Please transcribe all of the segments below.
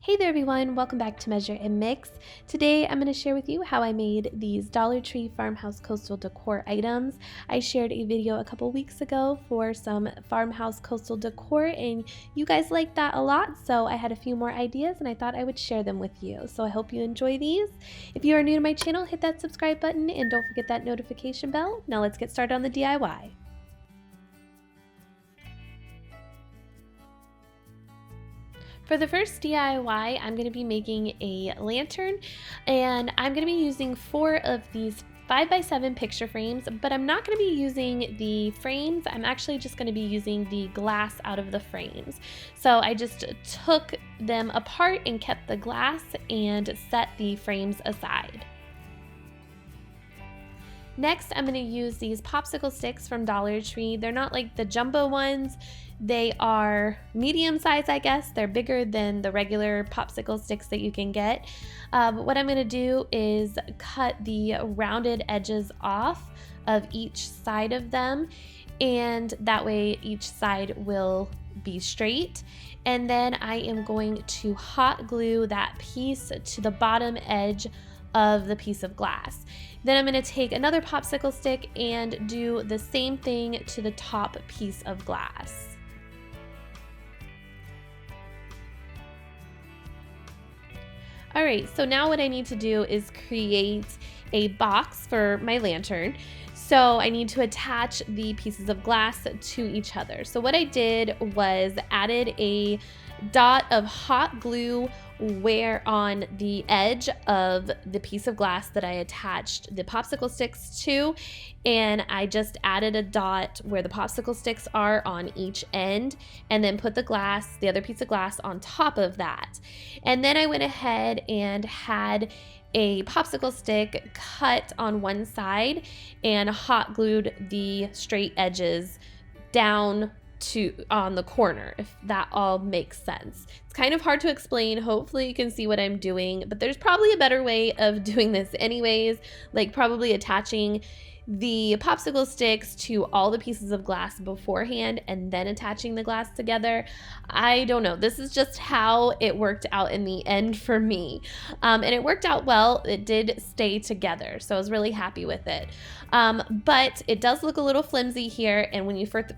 Hey there everyone, welcome back to Measuremix. Today I'm going to share with you how I made these Dollar Tree Farmhouse coastal decor items. I shared a video a couple weeks ago for some farmhouse coastal decor and you guys liked that a lot, so I had a few more ideas and I thought I would share them with you. So I hope you enjoy these. If you are new to my channel, hit that subscribe button and don't forget that notification bell. Now let's get started on the DIY. For the first DIY, I'm going to be making a lantern, and I'm going to be using 4 of these 5x7 picture frames, but I'm not going to be using the frames. I'm actually just going to be using the glass out of the frames. So I just took them apart and kept the glass and set the frames aside. Next, I'm going to use these popsicle sticks from Dollar Tree. They're not like the jumbo ones. They are medium size, I guess. They're bigger than the regular popsicle sticks that you can get. What I'm going to do is cut the rounded edges off of each side of them, and that way each side will be straight. And then I am going to hot glue that piece to the bottom edge of the piece of glass. Then I'm going to take another popsicle stick and do the same thing to the top piece of glass. Alright, so now what I need to do is create a box for my lantern. So I need to attach the pieces of glass to each other. So what I did was added a dot of hot glue where on the edge of the piece of glass that I attached the popsicle sticks to, and I just added a dot where the popsicle sticks are on each end, and then put the other piece of glass on top of that. And then I went ahead and had a popsicle stick cut on one side and hot glued the straight edges down on the corner, if that all makes sense. It's kind of hard to explain. Hopefully you can see what I'm doing, but there's probably a better way of doing this anyways, like probably attaching the popsicle sticks to all the pieces of glass beforehand and then attaching the glass together. I don't know. This is just how it worked out in the end for me. And it worked out well. It did stay together, so I was really happy with it. But it does look a little flimsy here, and when you first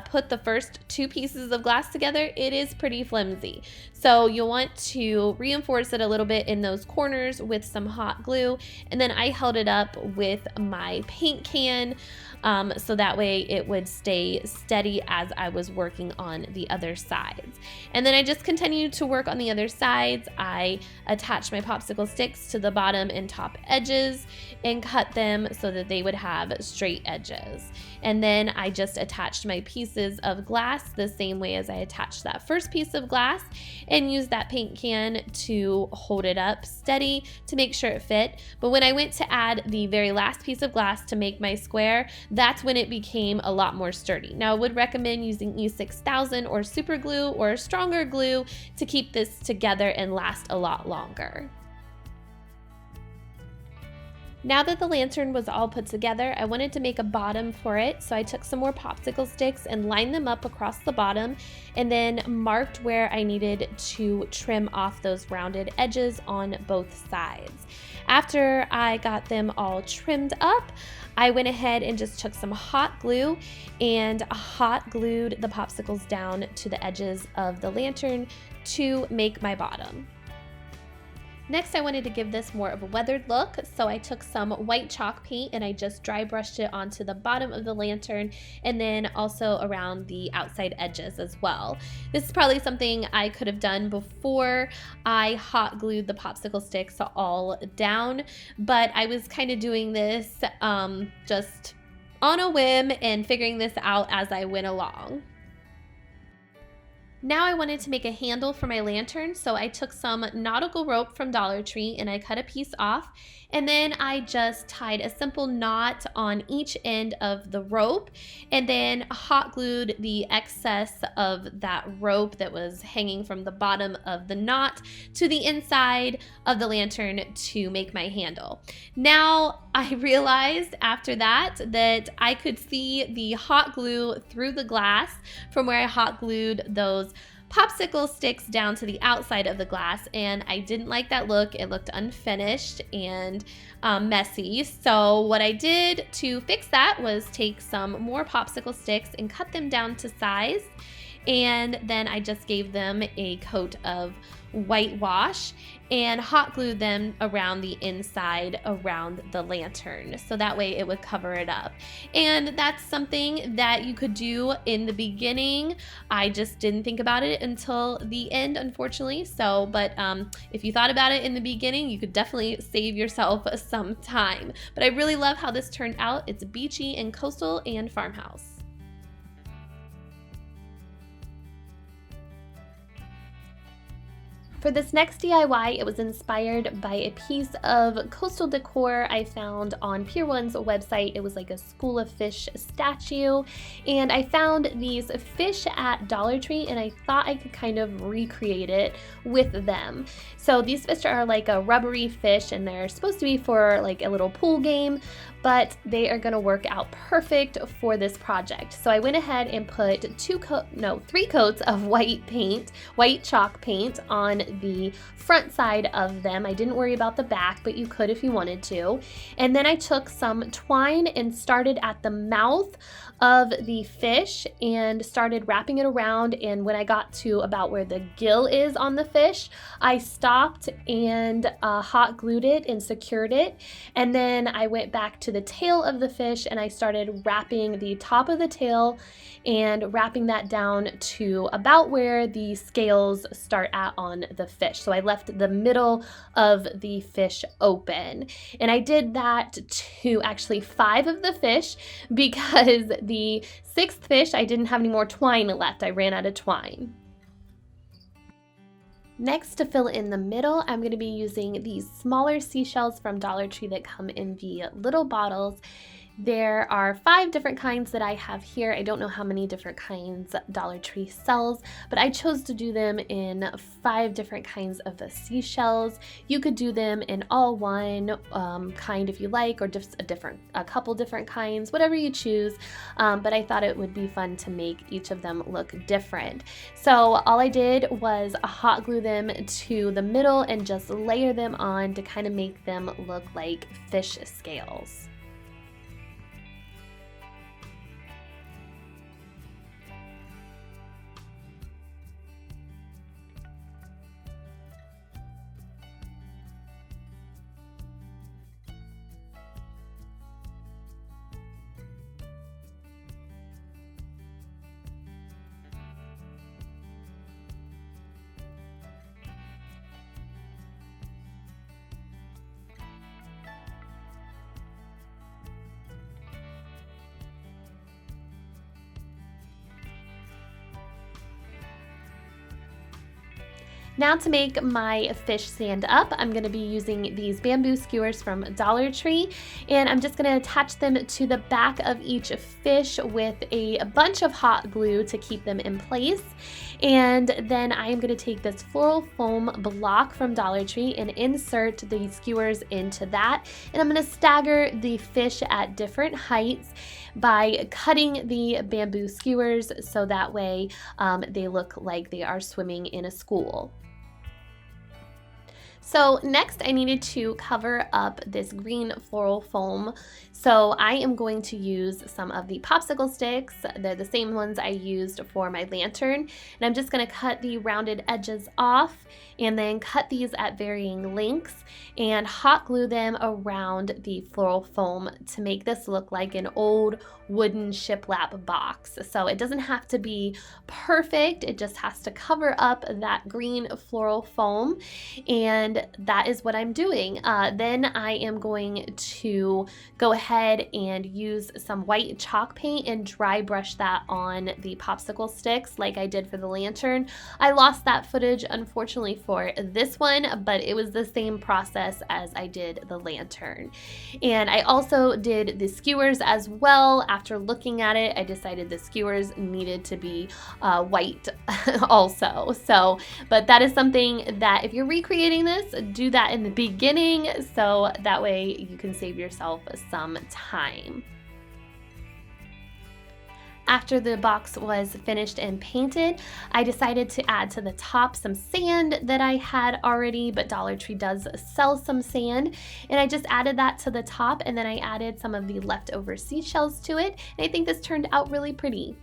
put the first 2 pieces of glass together, it is pretty flimsy. So you'll want to reinforce it a little bit in those corners with some hot glue, and then I held it up with my paint can so that way it would stay steady as I was working on the other sides. And then I just continued to work on the other sides. I attached my popsicle sticks to the bottom and top edges and cut them so that they would have straight edges. And then I just attached my pieces of glass the same way as I attached that first piece of glass, and used that paint can to hold it up steady to make sure it fit. But when I went to add the very last piece of glass to make my square, that's when it became a lot more sturdy. Now I would recommend using E6000 or super glue or stronger glue to keep this together and last a lot longer. Now that the lantern was all put together, I wanted to make a bottom for it, so I took some more popsicle sticks and lined them up across the bottom, and then marked where I needed to trim off those rounded edges on both sides. After I got them all trimmed up, I went ahead and just took some hot glue and hot glued the popsicles down to the edges of the lantern to make my bottom. Next, I wanted to give this more of a weathered look, so I took some white chalk paint and I just dry brushed it onto the bottom of the lantern and then also around the outside edges as well. This is probably something I could have done before I hot glued the popsicle sticks all down, but I was kind of doing this just on a whim and figuring this out as I went along. Now I wanted to make a handle for my lantern, so I took some nautical rope from Dollar Tree and I cut a piece off, and then I just tied a simple knot on each end of the rope and then hot glued the excess of that rope that was hanging from the bottom of the knot to the inside of the lantern to make my handle. Now I realized after that I could see the hot glue through the glass from where I hot glued those popsicle sticks down to the outside of the glass, and I didn't like that look. It looked unfinished and messy. So what I did to fix that was take some more popsicle sticks and cut them down to size, and then I just gave them a coat of whitewash and hot glued them around the inside around the lantern, so that way it would cover it up. And that's something that you could do in the beginning. I just didn't think about it until the end, unfortunately. But if you thought about it in the beginning, you could definitely save yourself some time. But I really love how this turned out. It's beachy and coastal and farmhouse. For this next DIY, it was inspired by a piece of coastal decor I found on PIER1's website. It was like a school of fish statue, and I found these fish at Dollar Tree, and I thought I could kind of recreate it with them. So these fish are like a rubbery fish, and they're supposed to be for like a little pool game, but they are gonna work out perfect for this project. So I went ahead and put 3 coats of white chalk paint on the front side of them. I didn't worry about the back, but you could if you wanted to. And then I took some twine and started at the mouth of the fish and started wrapping it around, and when I got to about where the gill is on the fish, I stopped and hot glued it and secured it. And then I went back to the tail of the fish and I started wrapping the top of the tail and wrapping that down to about where the scales start at on the fish. So I left the middle of the fish open. And I did that to actually 5 of the fish, because the 6th fish, I didn't have any more twine left. I ran out of twine. Next, to fill in the middle, I'm going to be using these smaller seashells from Dollar Tree that come in the little bottles. There are 5 different kinds that I have here. I don't know how many different kinds Dollar Tree sells, but I chose to do them in 5 different kinds of the seashells. You could do them in all one kind if you like, or just a couple different kinds, whatever you choose. But I thought it would be fun to make each of them look different. So all I did was hot glue them to the middle and just layer them on to kind of make them look like fish scales. Now to make my fish stand up, I'm going to be using these bamboo skewers from Dollar Tree, and I'm just going to attach them to the back of each fish with a bunch of hot glue to keep them in place. And then I am going to take this floral foam block from Dollar Tree and insert the skewers into that, and I'm going to stagger the fish at different heights by cutting the bamboo skewers so that way they look like they are swimming in a school. So next I needed to cover up this green floral foam. So I am going to use some of the popsicle sticks. They're the same ones I used for my lantern. And I'm just going to cut the rounded edges off and then cut these at varying lengths and hot glue them around the floral foam to make this look like an old wooden shiplap box. So it doesn't have to be perfect, it just has to cover up that green floral foam, and that is what I'm doing. Then I am going to go ahead and use some white chalk paint and dry brush that on the popsicle sticks like I did for the lantern. I lost that footage unfortunately for this one, but it was the same process as I did the lantern. And I also did the skewers as well. After looking at it, I decided the skewers needed to be white also. So, but that is something that if you're recreating this, do that in the beginning so that way you can save yourself some time. After the box was finished and painted, I decided to add to the top some sand that I had already, but Dollar Tree does sell some sand, and I just added that to the top, and then I added some of the leftover seashells to it, and I think this turned out really pretty.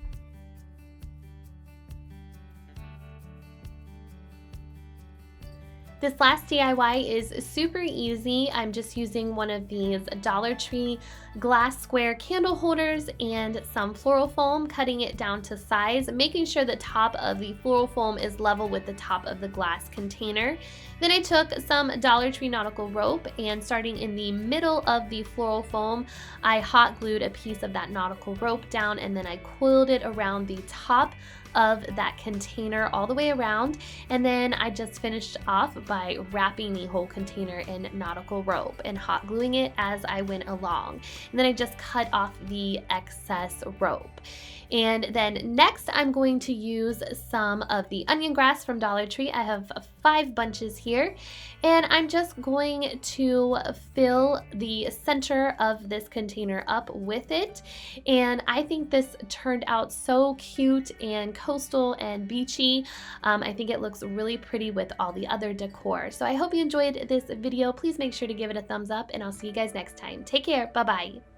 This last DIY is super easy. I'm just using one of these Dollar Tree glass square candle holders and some floral foam, cutting it down to size, making sure the top of the floral foam is level with the top of the glass container. Then I took some Dollar Tree nautical rope, and starting in the middle of the floral foam, I hot glued a piece of that nautical rope down, and then I coiled it around the top of that container all the way around, and then I just finished off by wrapping the whole container in nautical rope and hot gluing it as I went along, and then I just cut off the excess rope. And then next I'm going to use some of the onion grass from Dollar Tree. I have 5 bunches here, and I'm just going to fill the center of this container up with it, and I think this turned out so cute and coastal and beachy. I think it looks really pretty with all the other decor. So I hope you enjoyed this video. Please make sure to give it a thumbs up, and I'll see you guys next time. Take care. Bye-bye.